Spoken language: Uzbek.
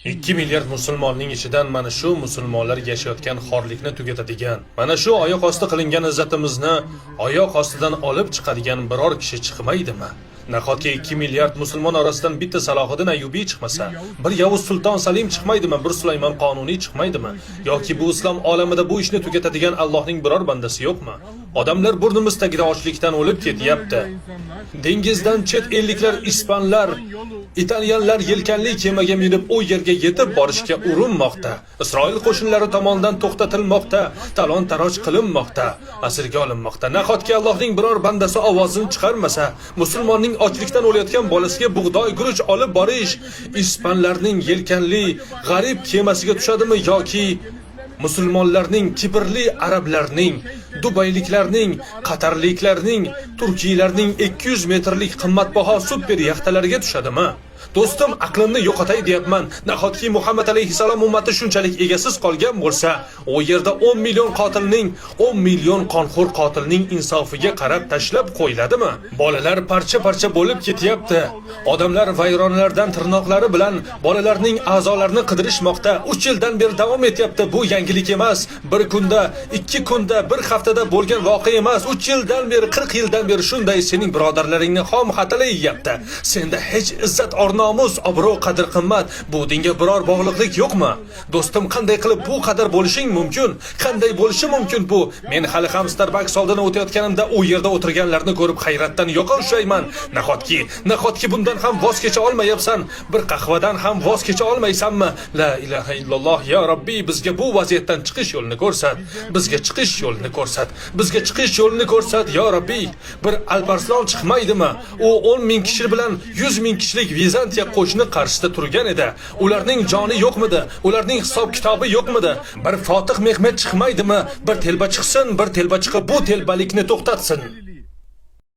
2 milliard musulmonning ichidan mana shu musulmonlar yashayotgan xorlikni tugatadigan, mana shu oyoq osti qilingan izzatimizni oyoq ostidan olib chiqadigan biror kishi chiqmaydimi? Nahotki 2 milliard musulmon orasidan bitta Salohiddin Ayyubiy chiqmasa, bir Yavuz Sulton Salim chiqmaydimi, bir Sulaymon Qonuniy chiqmaydimi? Yoki bu islom olamida bu ishni tugatadigan Allohning biror bandasi yo'qmi? Odamlar burnimiz tagida ochlikdan o'lib ketyapti. Dengizdan chet elliklar, ispanlar, italyanlar yelkanli kemaga minib u yerga yetib borishga urinmoqda. Isroil qo'shinlari tomonidan to'xtatilmoqda, talon-taroj qilinmoqda, asirga olinmoqda. Nahotki Allohning biror bandasi ovozini chiqarmasa, musulmonning ochlikdan o'layotgan bolasiga bug'doy guruch olib borish ispanlarning yelkanli g'arib kemasiga tushadimi yoki musulmonlarning, kibrli arablarning, dubayliklarning, qatarliklarning, turkiylarning 200 metrlik qimmatbaho super yaxtalariga tushadimi? Do'stim, aqlimni yo'qotay deyapman. Nahotki Muhammad alayhisalom ummati shunchalik egasiz qolgan bo'lsa, u yerda 10 million qotilning, 10 million qonxo'r qotilning insofiga qarab tashlab qo'yiladimi? Bolalar parcha-parcha bo'lib ketyapti. Odamlar vayronalardan tirnoqlari bilan bolalarning a'zolarini qidirishmoqda. 3 yildan beri davom etyapti. Bu yangilik emas. Bir kunda, 2 kunda, bir haftada bo'lgan voqea emas. 3 yildan beri, 40 yildan beri shunday sening birodarlaringni xom xatalayapti. Senda hech izzat nomus, obro', qadr-qimmat, bu dinga biror bog'liqlik yo'qmi? Do'stim, qanday qilib bu qadar bo'lishing mumkin? Qanday bo'lishi mumkin bu? Men hali ham Starbucks oldidan o'tayotganimda u yerda o'tirganlarni ko'rib hayratdan yoqa ushlayman. Nahotki bundan ham voz kecha olmayapsan? Bir qahvadan ham voz kecha olmaysanmi? La ilaha illalloh, ya Robbiy, bizga bu vaziyatdan chiqish yo'lini ko'rsat. Bizga chiqish yo'lini ko'rsat. Bizga chiqish yo'lini ko'rsat, ya Robbiy. Bir Alparslan chiqmaydimi? U 10 ming kishi bilan 100 ming kishilik Vizantiya qo'shini qarshisida turgan edi. Ularning joni yo'qmidi? Ularning hisob kitobi yo'qmidi? Bir Fotih Mehmet chiqmaydimi? Bir telba chiqsin, bir telba chiqib bu telbalikni to'xtatsin.